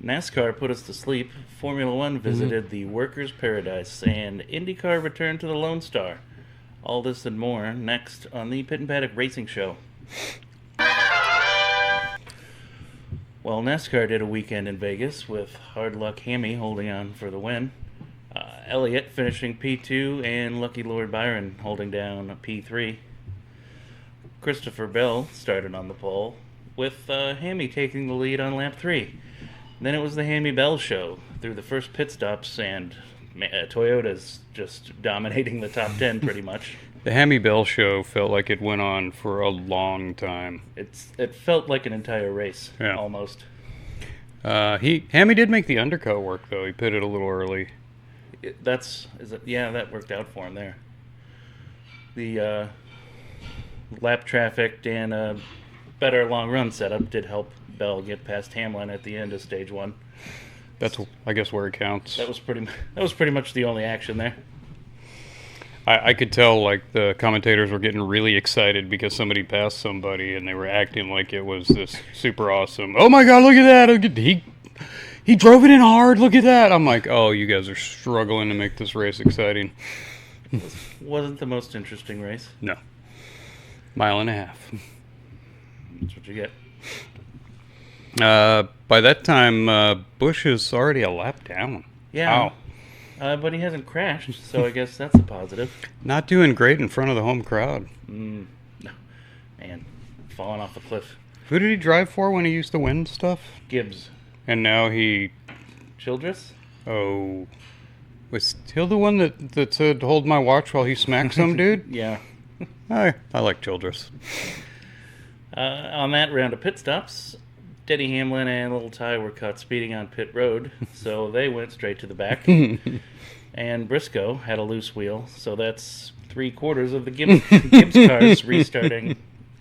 NASCAR put us to sleep. Formula One visited the Workers' Paradise, and IndyCar returned to the Lone Star. All this and more next on the Pit and Paddock Racing Show. Well, NASCAR did a weekend in Vegas with Hard Luck Hammy holding on for the win. Elliott finishing P2 and Lucky Lord Byron holding down P3. Christopher Bell started on the pole with Hammy taking the lead on lap 3. Then it was the Hammy Bell show through the first pit stops, and Toyota's just dominating the top 10 pretty much. The Hammy Bell show felt like it went on for a long time. It felt like an entire race, almost. Hammy did make the undercut work, though. He pitted a little early. That worked out for him there. The lap traffic and a better long run setup did help Bell get past Hamlin at the end of stage 1. That's, I guess, where it counts. That was pretty much the only action there. I could tell, like, the commentators were getting really excited because somebody passed somebody, and they were acting like it was this super awesome. Oh my God! Look at that! He drove it in hard. Look at that! I'm like, oh, you guys are struggling to make this race exciting. Wasn't the most interesting race. No. Mile and a half. That's what you get. By that time, Busch is already a lap down. Yeah. Wow. But he hasn't crashed, so I guess that's a positive. Not doing great in front of the home crowd. No. Man, falling off a cliff. Who did he drive for when he used to win stuff? Gibbs. And now he... Childress? Oh. Was Hill the one that said, hold my watch while he smacked some dude? Yeah. I like Childress. On that round of pit stops, Denny Hamlin and Little Ty were caught speeding on pit road, so they went straight to the back. And Briscoe had a loose wheel, so that's 3/4 of the Gibbs cars restarting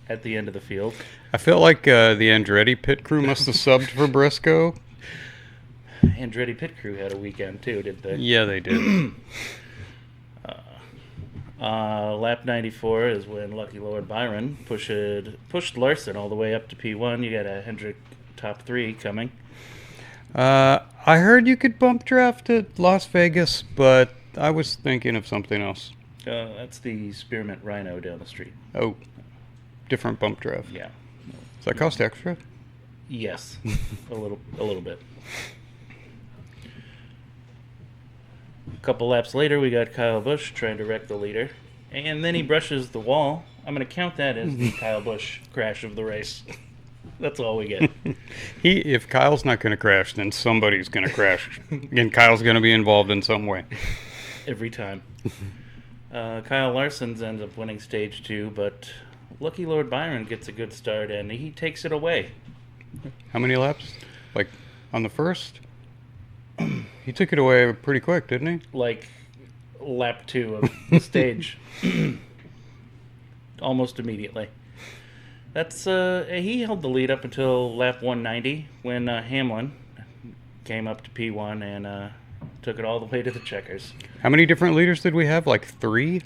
at the end of the field. I feel like the Andretti pit crew must have subbed for Briscoe. Andretti pit crew had a weekend too, didn't they? Yeah, they did. Lap 94 is when Lucky Lord Byron pushed Larson all the way up to P1. You got a Hendrick top 3 coming. I heard you could bump draft at Las Vegas, but I was thinking of something else. That's the Spearmint Rhino down the street. Oh, different bump draft. Yeah. Does that cost extra? Yes, a little bit. A couple laps later, we got Kyle Busch trying to wreck the leader, and then he brushes the wall. I'm going to count that as the Kyle Busch crash of the race. That's all we get. If Kyle's not going to crash, then somebody's going to crash, and Kyle's going to be involved in some way. Every time. Kyle Larson ends up winning stage 2, but Lucky Lord Byron gets a good start, and he takes it away. How many laps? Like, on the first? He took it away pretty quick, didn't he? Like, lap 2 of the stage. Almost immediately. That's he held the lead up until lap 190 when Hamlin came up to P1 and took it all the way to the checkers. How many different leaders did we have? Like 3?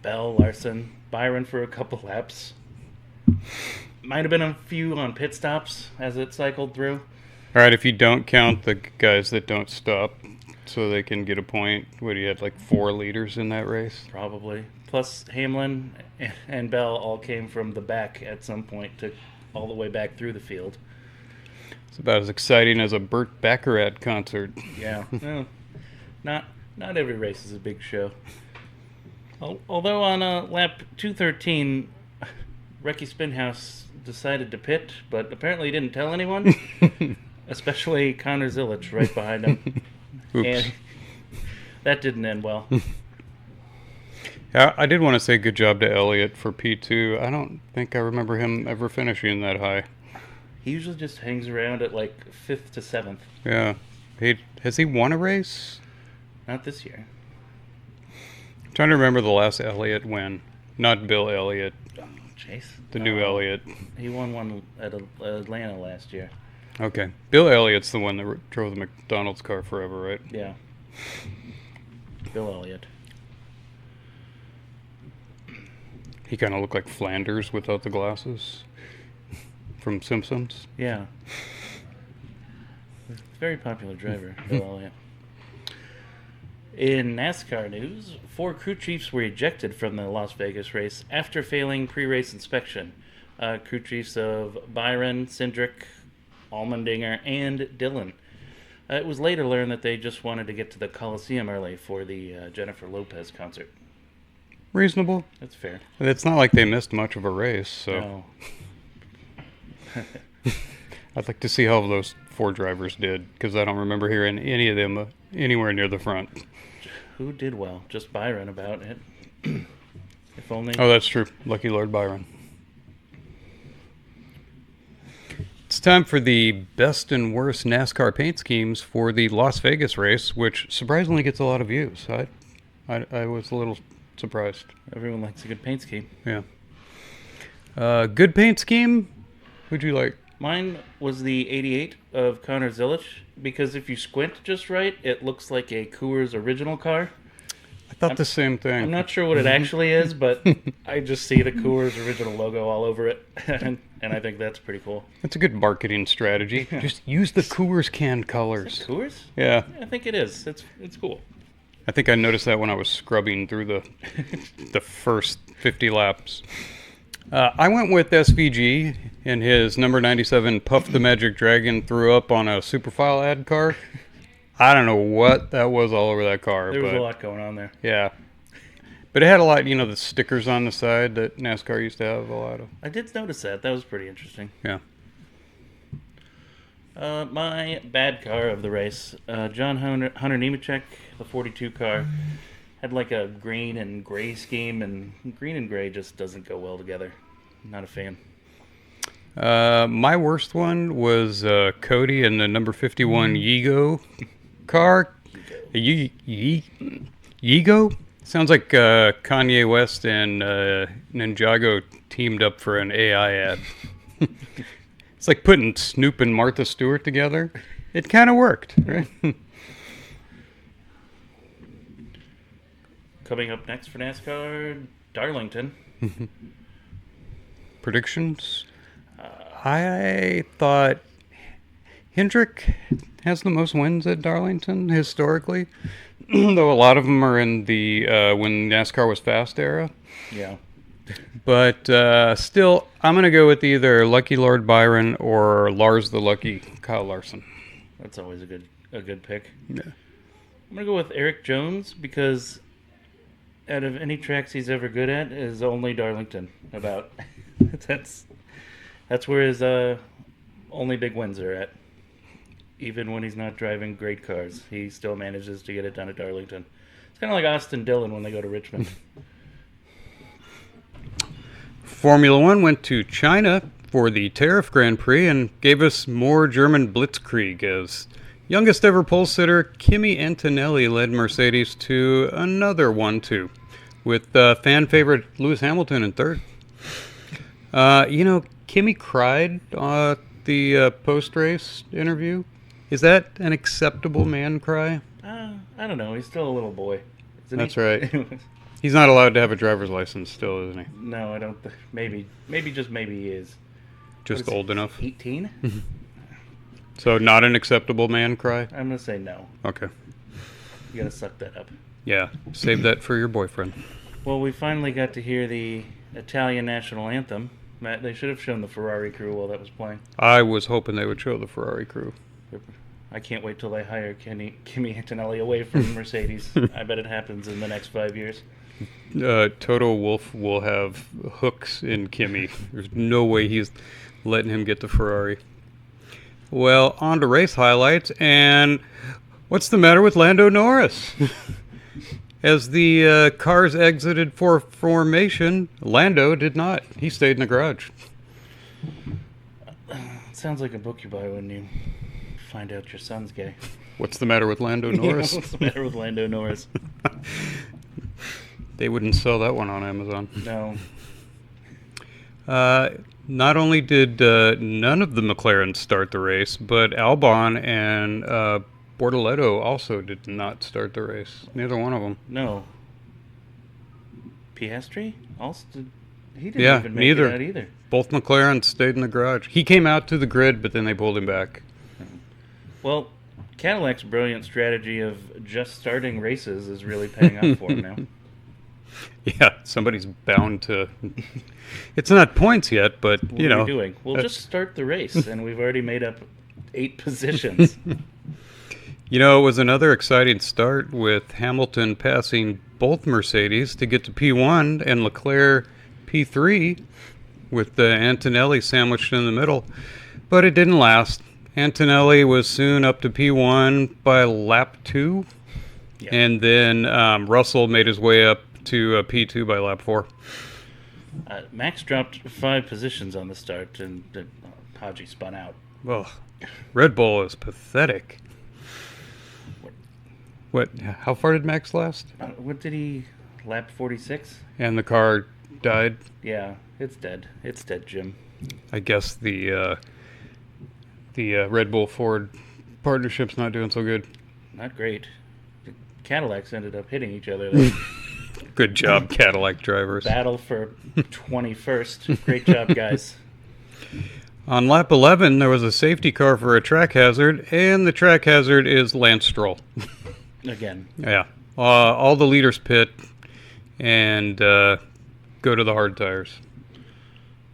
Bell, Larson, Byron for a couple laps. Might have been a few on pit stops as it cycled through. All right, if you don't count the guys that don't stop so they can get a point, what, you had like 4 leaders in that race? Probably. Plus, Hamlin and Bell all came from the back at some point, took all the way back through the field. It's about as exciting as a Burt Baccarat concert. Yeah. Well, not every race is a big show. Although on lap 213, Recky Spinhouse decided to pit, but apparently he didn't tell anyone, especially Connor Zilic right behind him. Oops. And that didn't end well. Yeah, I did want to say good job to Elliott for P2. I don't think I remember him ever finishing that high. He usually just hangs around at like 5th to 7th. Yeah. Has he won a race? Not this year. I'm trying to remember the last Elliott win. Not Bill Elliott. Oh, Chase? The new Elliott. He won one at Atlanta last year. Okay. Bill Elliott's the one that drove the McDonald's car forever, right? Yeah. Bill Elliott. He kind of looked like Flanders without the glasses from Simpsons. Yeah. Very popular driver, Bill Elliott. In NASCAR news, 4 crew chiefs were ejected from the Las Vegas race after failing pre-race inspection. Crew chiefs of Byron, Cindric, Allmendinger, and Dillon. It was later learned that they just wanted to get to the Coliseum early for the Jennifer Lopez concert. Reasonable. That's fair. It's not like they missed much of a race, so. No. I'd like to see how those 4 drivers did, because I don't remember hearing any of them anywhere near the front. Who did well? Just Byron about it. If only. Oh, that's true. Lucky Lord Byron. It's time for the best and worst NASCAR paint schemes for the Las Vegas race, which surprisingly gets a lot of views. I was a little surprised. Everyone likes a good paint scheme. Yeah. Good paint scheme? Who'd you like? Mine was the 88 of Connor Zilisch, because if you squint just right, it looks like a Coors original car. I thought the same thing. I'm not sure what it actually is, but I just see the Coors original logo all over it, and I think that's pretty cool. That's a good marketing strategy. Just use the Coors can colors. Is it Coors? Yeah. I think it is. It's cool. I think I noticed that when I was scrubbing through the first 50 laps. I went with SVG in his number 97 Puff the Magic Dragon threw up on a Superfile ad car. I don't know what that was all over that car. There was a lot going on there. Yeah. But it had a lot, the stickers on the side that NASCAR used to have a lot of. I did notice that. That was pretty interesting. Yeah. My bad car of the race, John Hunter Nemechek, the 42 car, had like a green and gray scheme, and green and gray just doesn't go well together. Not a fan. My worst one was Cody in the number 51 Yigo car. Yigo? Sounds like Kanye West and Ninjago teamed up for an AI ad. It's like putting Snoop and Martha Stewart together. It kind of worked, right? Coming up next for NASCAR, Darlington. Predictions? I thought Hendrick has the most wins at Darlington historically, though a lot of them are in the when NASCAR was fast era. Yeah. But still, I'm going to go with either Lucky Lord Byron or Lars the Lucky Kyle Larson. That's always a good pick. Yeah. I'm going to go with Eric Jones, because out of any tracks he's ever good at is only Darlington. About that's where his only big wins are at. Even when he's not driving great cars, he still manages to get it done at Darlington. It's kind of like Austin Dillon when they go to Richmond. Formula One went to China for the Tariff Grand Prix and gave us more German blitzkrieg as youngest ever pole sitter Kimi Antonelli led Mercedes to another 1-2 with fan favorite Lewis Hamilton in third. Kimi cried at the post-race interview. Is that an acceptable man cry? I don't know. He's still a little boy. That's right. He's not allowed to have a driver's license still, isn't he? No, I don't. Maybe just maybe he is. Just old enough. 18? So not an acceptable man cry? I'm going to say no. Okay. You got to suck that up. Yeah, save that for your boyfriend. Well, we finally got to hear the Italian national anthem. Matt, they should have shown the Ferrari crew while that was playing. I was hoping they would show the Ferrari crew. I can't wait till they hire Kimi Antonelli away from Mercedes. I bet it happens in the next 5 years. Toto Wolff will have hooks in Kimi. There's no way he's letting him get the Ferrari. Well, on to race highlights, and what's the matter with Lando Norris? As the cars exited for formation, Lando did not. He stayed in the garage. It sounds like a book you buy when you find out your son's gay. What's the matter with Lando Norris? What's the matter with Lando Norris? They wouldn't sell that one on Amazon. No. Not only did none of the McLarens start the race, but Albon and Bortoleto also did not start the race. Neither one of them. No. Piastri? He didn't even make it out either. Both McLarens stayed in the garage. He came out to the grid, but then they pulled him back. Well, Cadillac's brilliant strategy of just starting races is really paying off for him now. Yeah, somebody's bound to. It's not points yet, but What you are know. we doing? We'll just start the race, and we've already made up 8 positions. You know, it was another exciting start with Hamilton passing both Mercedes to get to P1 and Leclerc P3 with Antonelli sandwiched in the middle. But it didn't last. Antonelli was soon up to P1 by lap 2. Yeah. And then Russell made his way up to P2 by lap 4. Max dropped 5 positions on the start, and Haji spun out. Well, Red Bull is pathetic. What? How far did Max last? What did he... lap 46? And the car died. Yeah, it's dead. It's dead, Jim. I guess the Red Bull Ford partnership's not doing so good. Not great. The Cadillacs ended up hitting each other. There. Good job, Cadillac drivers. Battle for 21st. Great job, guys. On lap 11, there was a safety car for a track hazard, and the track hazard is Lance Stroll. Again. Yeah. All the leaders pit and go to the hard tires.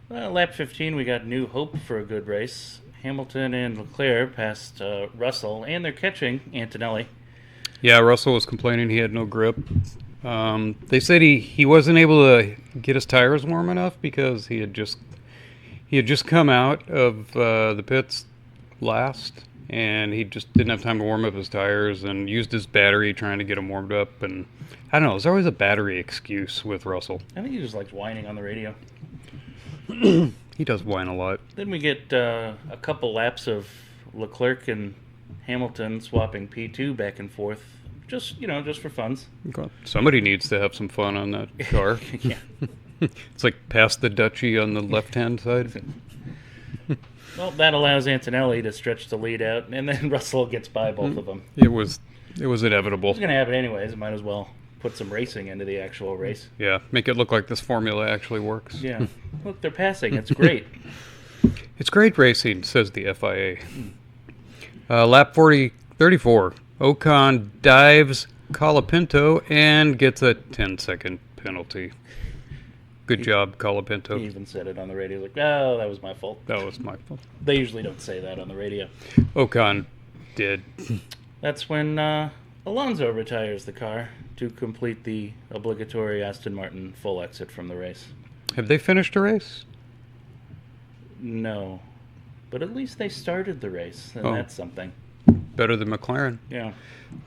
Lap 15, we got new hope for a good race. Hamilton and Leclerc passed Russell, and they're catching Antonelli. Yeah, Russell was complaining he had no grip. They said he wasn't able to get his tires warm enough because he had just come out of the pits last, and he just didn't have time to warm up his tires and used his battery trying to get them warmed up. And I don't know, there's always a battery excuse with Russell. I think he just likes whining on the radio. He does whine a lot. Then we get a couple laps of Leclerc and Hamilton swapping P2 back and forth, just for funs. Okay. Somebody needs to have some fun on that car. Yeah. It's like past the Dutchie on the left-hand side. Well, that allows Antonelli to stretch the lead out, and then Russell gets by both of them. It was inevitable. It's going to happen anyways. Might as well put some racing into the actual race. Yeah, make it look like this formula actually works. Yeah. Look, they're passing. It's great. It's great racing, says the FIA. Lap 34. Ocon dives Colapinto and gets a 10-second penalty. Good job, Colapinto. He even said it on the radio. Like, oh, that was my fault. That was my fault. They usually don't say that on the radio. Ocon did. That's when Alonso retires the car to complete the obligatory Aston Martin full exit from the race. Have they finished a race? No. But at least they started the race, and that's something. Better than McLaren. Yeah.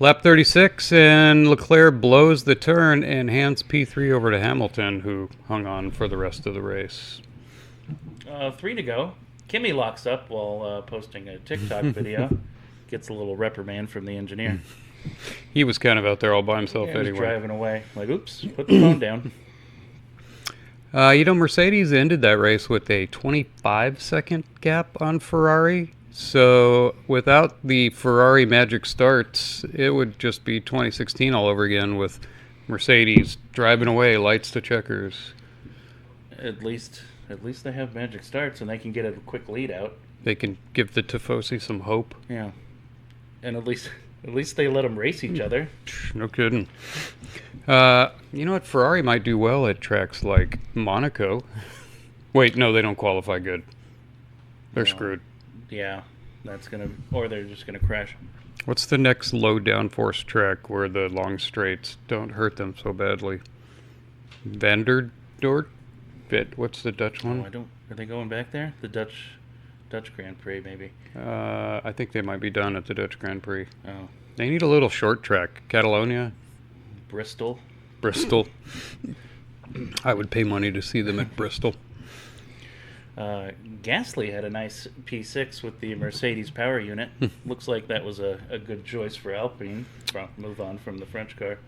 Lap 36, and Leclerc blows the turn and hands P3 over to Hamilton, who hung on for the rest of the race. 3 to go. Kimi locks up while posting a TikTok video. Gets a little reprimand from the engineer. He was kind of out there all by himself He was anyway. driving away. Like, oops, put the phone down. Mercedes ended that race with a 25-second gap on Ferrari. So without the Ferrari magic starts, it would just be 2016 all over again with Mercedes driving away, lights to checkers. At least they have magic starts, and they can get a quick lead out. They can give the Tifosi some hope. Yeah. And at least they let them race each other. No kidding. You know what? Ferrari might do well at tracks like Monaco. Wait, no, they don't qualify good. They're screwed. Yeah, or they're just gonna crash. What's the next low downforce track where the long straights don't hurt them so badly? Vanderdort? What's the Dutch one? Are they going back there? The Dutch Grand Prix, maybe. I think they might be done at the Dutch Grand Prix. Oh, They need a little short track. Catalonia? Bristol. I would pay money to see them at Bristol. Gasly had a nice P6 with the Mercedes power unit. Looks like that was a good choice for Alpine. Move on from the French car.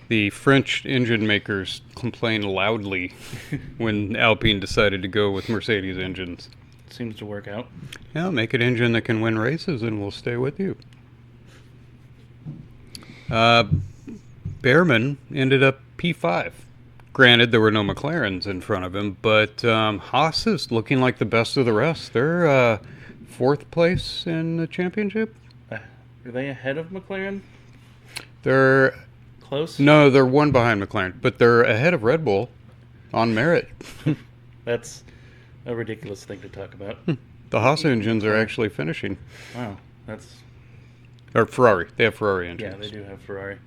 The French engine makers complained loudly when Alpine decided to go with Mercedes engines. Seems to work out. Yeah, make an engine that can win races and we'll stay with you. Behrman ended up P5. Granted, there were no McLarens in front of him, but Haas is looking like the best of the rest. They're fourth place in the championship. Are they ahead of McLaren? They're Close? no, they're one behind McLaren, but they're ahead of Red Bull on merit. That's a ridiculous thing to talk about. The Haas engines are actually finishing. Wow, that's... Or Ferrari. They have Ferrari Yeah, engines. they do have Ferrari.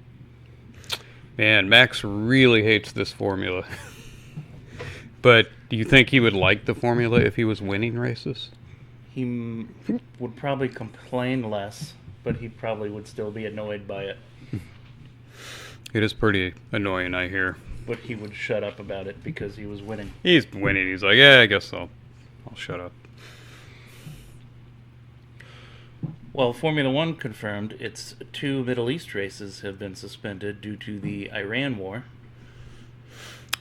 Man, Max really hates this formula. But do you think he would like the formula if he was winning races? He would probably complain less, but he probably would still be annoyed by it. It is pretty annoying, I hear. But he would shut up about it because he was winning. He's winning. He's like, yeah, I guess I'll shut up. Well, Formula One confirmed its 2 Middle East races have been suspended due to the Iran war.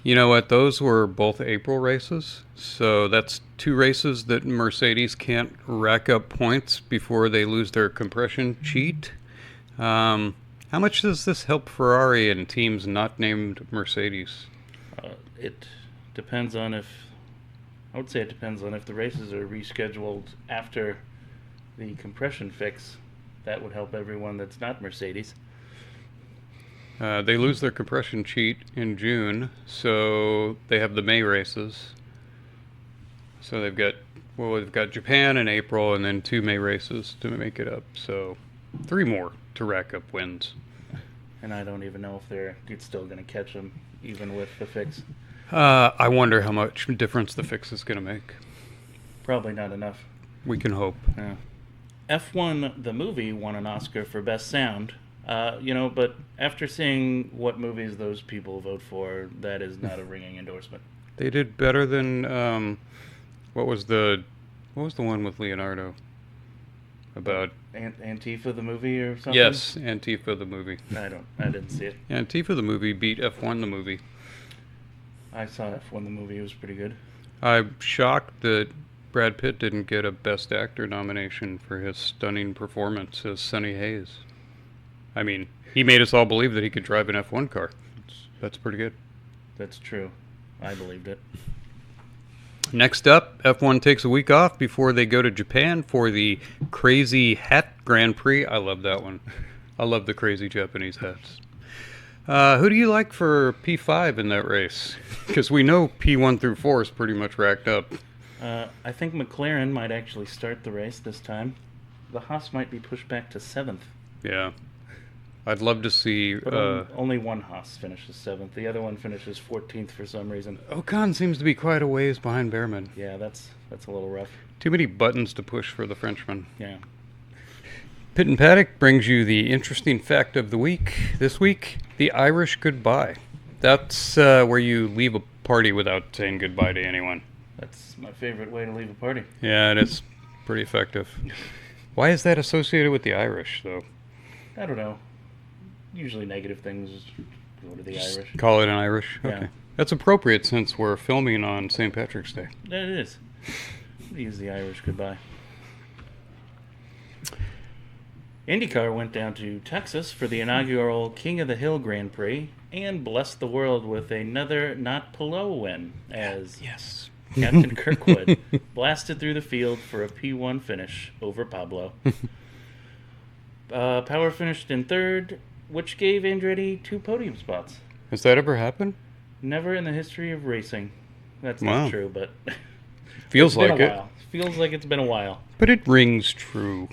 You know what? Those were both April races. So that's 2 races that Mercedes can't rack up points before they lose their compression cheat. How much does this help Ferrari and teams not named Mercedes? It depends on if... I would say it depends on if the races are rescheduled after the compression fix. That would help everyone that's not Mercedes. They lose their compression cheat in June, so they have the May races. So they've got Japan in April and then 2 May races to make it up. So 3 more to rack up wins. And I don't even know if it's still going to catch them, even with the fix. I wonder how much difference the fix is going to make. Probably not enough. We can hope. Yeah. F1, the movie, won an Oscar for Best Sound. But after seeing what movies those people vote for, that is not a ringing endorsement. They did better than what was the one with Leonardo about Antifa the movie or something? Yes, Antifa the movie. I didn't see it. Antifa the movie beat F1 the movie. I saw F1 the movie. It was pretty good. I'm shocked that Brad Pitt didn't get a Best Actor nomination for his stunning performance as Sonny Hayes. I mean, he made us all believe that he could drive an F1 car. That's pretty good. That's true. I believed it. Next up, F1 takes a week off before they go to Japan for the Crazy Hat Grand Prix. I love that one. I love the crazy Japanese hats. Who do you like for P5 in that race? Because we know P1 through 4 is pretty much racked up. I think McLaren might actually start the race this time. The Haas might be pushed back to 7th. Yeah. I'd love to see... But only one Haas finishes 7th. The other one finishes 14th for some reason. Ocon seems to be quite a ways behind Behrman. Yeah, that's a little rough. Too many buttons to push for the Frenchman. Yeah. Pit and Paddock brings you the interesting fact of the week. This week, the Irish goodbye. That's where you leave a party without saying goodbye to anyone. That's my favorite way to leave a party. Yeah, it is pretty effective. Why is that associated with the Irish, though? I don't know. Usually negative things go to the Irish. Call it an Irish? Yeah. Okay. That's appropriate since we're filming on St. Patrick's Day. That it is. Use the Irish goodbye. IndyCar went down to Texas for the inaugural King of the Hill Grand Prix and blessed the world with another not Palou win as Captain Kirkwood blasted through the field for a P1 finish over Pablo. Power finished in 3rd, which gave Andretti 2 podium spots. Has that ever happened? Never in the history of racing. That's Wow. not true, but Feels it's been like a it. while. Feels like it's been a while. But it rings true.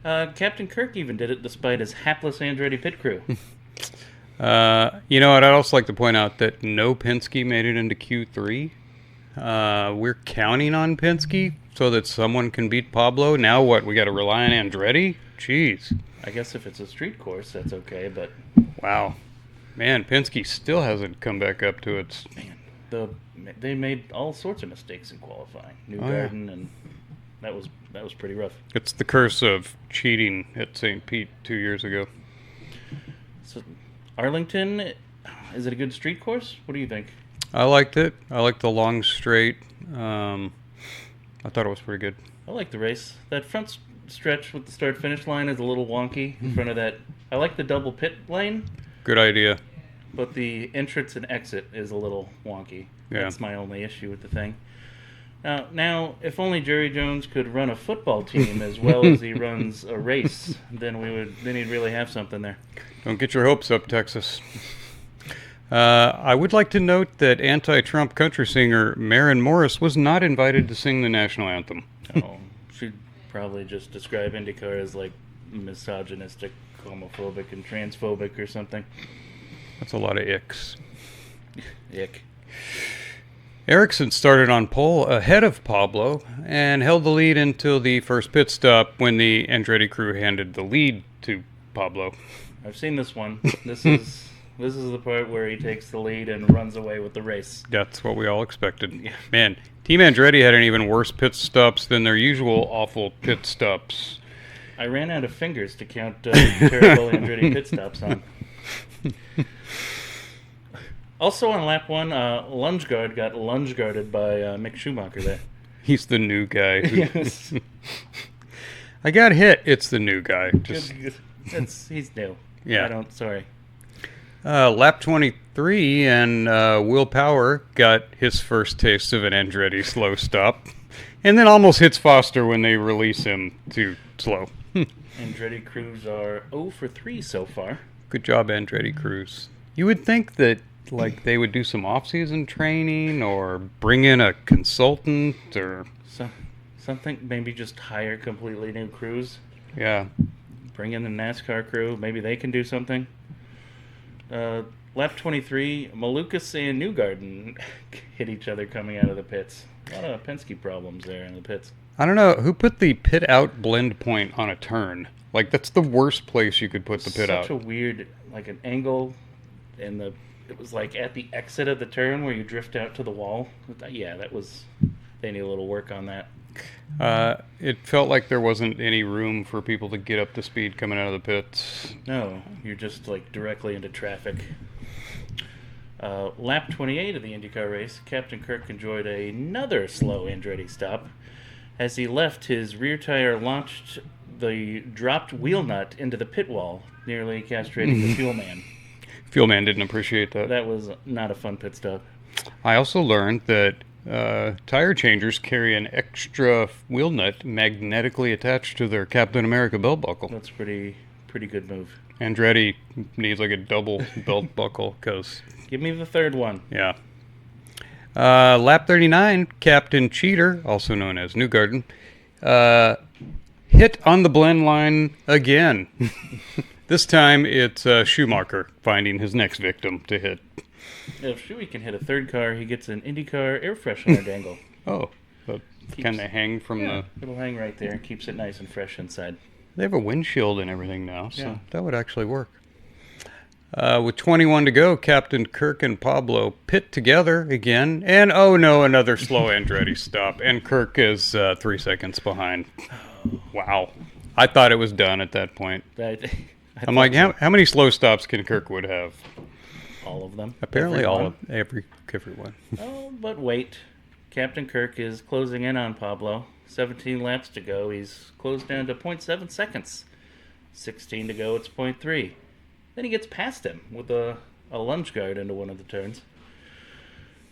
Captain Kirk even did it despite his hapless Andretti pit crew. You know what? I'd also like to point out that no Penske made it into Q3. We're counting on Penske so that someone can beat Pablo. Now what? We got to rely on Andretti? Jeez. I guess if it's a street course, that's okay, but... Wow. Man, Penske still hasn't come back up to its... Man, they made all sorts of mistakes in qualifying. New Garden, and that was pretty rough. It's the curse of cheating at St. Pete 2 years ago. So, Arlington, is it a good street course? What do you think? I liked it. I liked the long straight. I thought it was pretty good. I like the race. That front stretch with the start-finish line is a little wonky in front of that. I like the double pit lane. Good idea. But the entrance and exit is a little wonky. Yeah. That's my only issue with the thing. Now, if only Jerry Jones could run a football team as well as he runs a race, then he'd really have something there. Don't get your hopes up, Texas. I would like to note that anti-Trump country singer Maren Morris was not invited to sing the national anthem. Oh, she'd probably just describe IndyCar as like misogynistic, homophobic, and transphobic or something. That's a lot of icks. Ick. Ericsson started on pole ahead of Pablo and held the lead until the first pit stop when the Andretti crew handed the lead to Pablo. I've seen this one. This is the part where he takes the lead and runs away with the race. That's what we all expected. Yeah. Man, Team Andretti had an even worse pit stops than their usual awful pit stops. I ran out of fingers to count terrible Andretti pit stops on. Also on lap 1, Lungegaard got lunge-guarded by Mick Schumacher there. He's the new guy. Yes. I got hit. It's the new guy. He's new. Yeah. Sorry. Lap 23, and Will Power got his first taste of an Andretti slow stop, and then almost hits Foster when they release him too slow. Andretti crews are 0 for 3 so far. Good job, Andretti crews. You would think that they would do some off-season training or bring in a consultant or something. Maybe just hire completely new crews. Yeah. Bring in the NASCAR crew. Maybe they can do something. Lap 23, Malukas and Newgarden hit each other coming out of the pits. A lot of Penske problems there in the pits. I don't know who put the pit out blend point on a turn. That's the worst place you could put the pit out. Such a weird, an angle in the. It was at the exit of the turn where you drift out to the wall. Yeah, they need a little work on that. It felt like there wasn't any room for people to get up to speed coming out of the pits. No, you're just directly into traffic. Lap 28 of the IndyCar race, Captain Kirk enjoyed another slow Andretti stop. As he left, his rear tire launched the dropped wheel nut into the pit wall, nearly castrating the fuel man. Fuel man didn't appreciate that. That was not a fun pit stop. I also learned that tire changers carry an extra wheel nut magnetically attached to their Captain America belt buckle. That's pretty good move. Andretti needs a double belt buckle because... Give me the third one. Yeah. Lap 39, Captain Cheater, also known as Newgarden, hit on the blend line again. This time it's Schumacher finding his next victim to hit. If Shuey can hit a third car, he gets an IndyCar air freshener dangle. Oh, but can they hang from the... It'll hang right there and keeps it nice and fresh inside. They have a windshield and everything now, so that would actually work. With 21 to go, Captain Kirk and Pablo pit together again, and oh no, another slow Andretti stop, and Kirk is 3 seconds behind. Wow. I thought it was done at that point. I'm like, how many slow stops can Kirkwood have? All of them. Apparently everyone. Oh, but wait. Captain Kirk is closing in on Pablo. 17 laps to go. He's closed down to 0.7 seconds. 16 to go, it's 0.3. Then he gets past him with a lunge guard into one of the turns.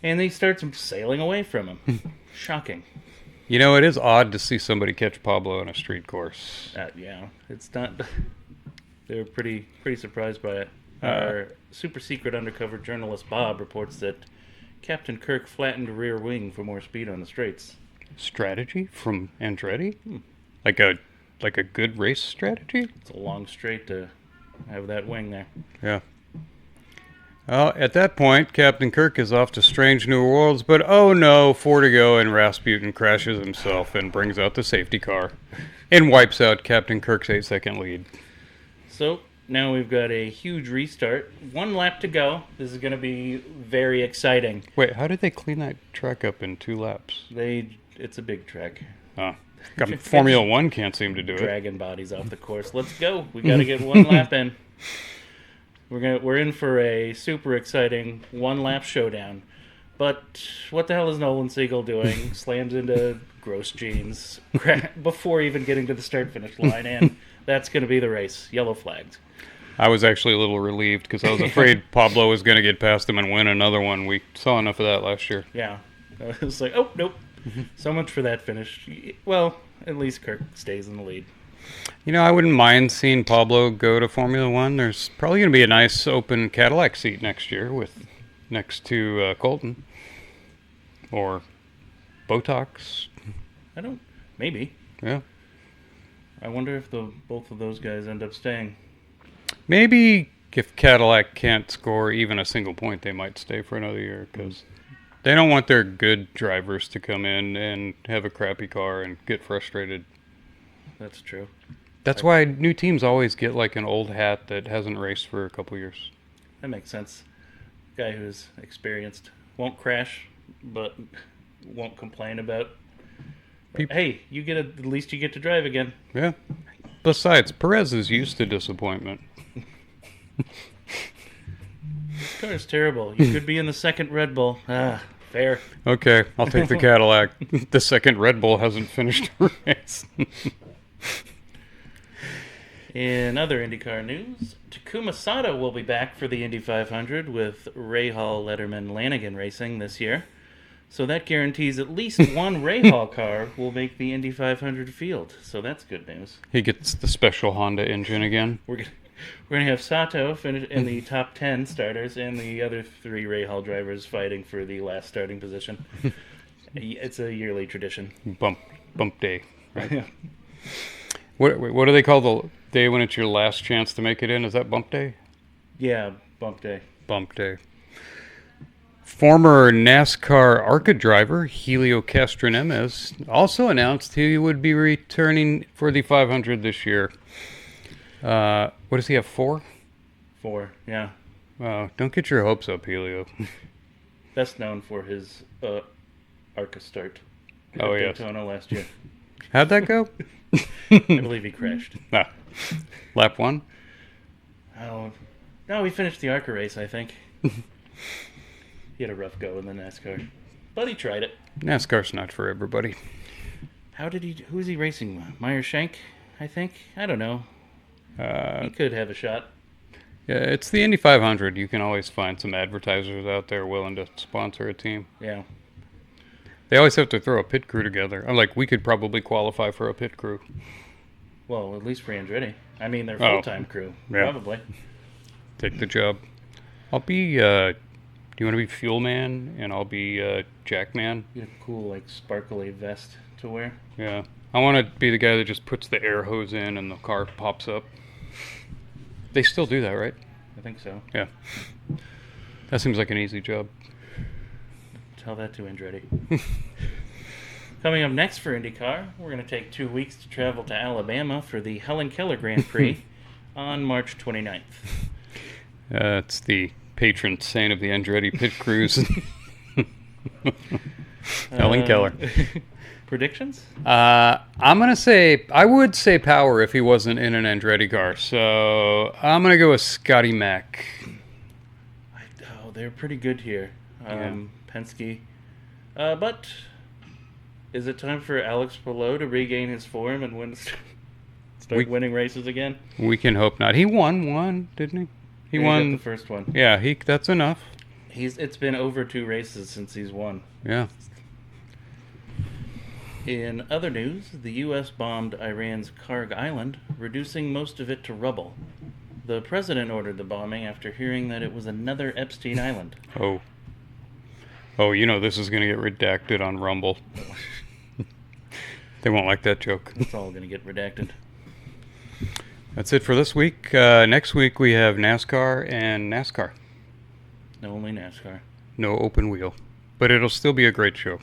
And he starts sailing away from him. Shocking. You know, it is odd to see somebody catch Pablo on a street course. Yeah, it's not... They were pretty surprised by it. Our super secret undercover journalist Bob reports that Captain Kirk flattened rear wing for more speed on the straights. Strategy from Andretti? Like a good race strategy? It's a long straight to have that wing there. Yeah. Well, at that point, Captain Kirk is off to strange new worlds, but oh no, 4 to go, and Rasputin crashes himself and brings out the safety car and wipes out Captain Kirk's 8-second lead. So, now we've got a huge restart. 1 lap to go. This is going to be very exciting. Wait, how did they clean that track up in 2 laps? It's a big track. Oh. Formula 1 can't seem to do it. Dragging bodies off the course. Let's go. We got to get 1 lap in. We're in for a super exciting 1-lap showdown. But what the hell is Nolan Siegel doing? Slams into gross jeans before even getting to the start-finish line, and that's going to be the race. Yellow flagged. I was actually a little relieved because I was afraid Pablo was going to get past him and win another one. We saw enough of that last year. Yeah. I was like, oh, nope. So much for that finish. Well, at least Kirk stays in the lead. I wouldn't mind seeing Pablo go to Formula One. There's probably going to be a nice open Cadillac seat next year next to Colton. Or Botox. Maybe. Yeah. I wonder if both of those guys end up staying. Maybe if Cadillac can't score even a single point, they might stay for another year because they don't want their good drivers to come in and have a crappy car and get frustrated. That's true. That's why new teams always get like an old hat that hasn't raced for a couple years. That makes sense. Guy who's experienced won't crash, but won't complain about. Hey, at least you get to drive again. Yeah. Besides, Perez is used to disappointment. This car is terrible. You could be in the second Red Bull. Fair. Okay, I'll take the Cadillac. The second Red Bull hasn't finished a race. In other IndyCar news, Takuma Sato will be back for the Indy 500 with Rahal, Letterman, Lanigan racing this year. So that guarantees at least one Rahal car will make the Indy 500 field. So that's good news. He gets the special Honda engine again. We're gonna have Sato finish in the top 10 starters, and the other 3 Rahal drivers fighting for the last starting position. It's a yearly tradition. Bump day, right? Yeah. What do they call the day when it's your last chance to make it in? Is that bump day? Yeah, bump day. Bump day. Former NASCAR ARCA driver Helio Castroneves also announced he would be returning for the 500 this year. What does he have, 4? 4, yeah. Don't get your hopes up, Helio. Best known for his ARCA start at Daytona last year. How'd that go? I believe he crashed. Lap 1? Oh, no, he finished the ARCA race, I think. He had a rough go in the NASCAR, but he tried it. NASCAR's not for everybody. Who is he racing with? Meyer Shank, I think? I don't know. He could have a shot. Yeah, it's the Indy 500. You can always find some advertisers out there willing to sponsor a team. Yeah. They always have to throw a pit crew together. We could probably qualify for a pit crew. Well, at least for Andretti. I mean, their full-time crew, probably. Take the job. I'll be, do you want to be Fuel Man, and I'll be Jack Man? Get a cool, sparkly vest to wear. Yeah. I want to be the guy that just puts the air hose in and the car pops up. They still do that, right? I think so. Yeah. That seems like an easy job. Tell that to Andretti. Coming up next for IndyCar, we're going to take 2 weeks to travel to Alabama for the Helen Keller Grand Prix on March 29th. It's the patron saint of the Andretti pit crews. Helen Keller. Predictions? I'm going to say, I would say Power if he wasn't in an Andretti car. So I'm going to go with Scotty Mack. They're pretty good here. Penske. But is it time for Alex Palou to regain his form and start winning races again? We can hope not. He won one, didn't he? He won the first one. Yeah, that's enough. It's been over 2 races since he's won. Yeah. In other news, the U.S. bombed Iran's Karg Island, reducing most of it to rubble. The president ordered the bombing after hearing that it was another Epstein Island. Oh, this is going to get redacted on Rumble. They won't like that joke. It's all going to get redacted. That's it for this week. Next week we have NASCAR and NASCAR. No, only NASCAR. No open wheel. But it'll still be a great show.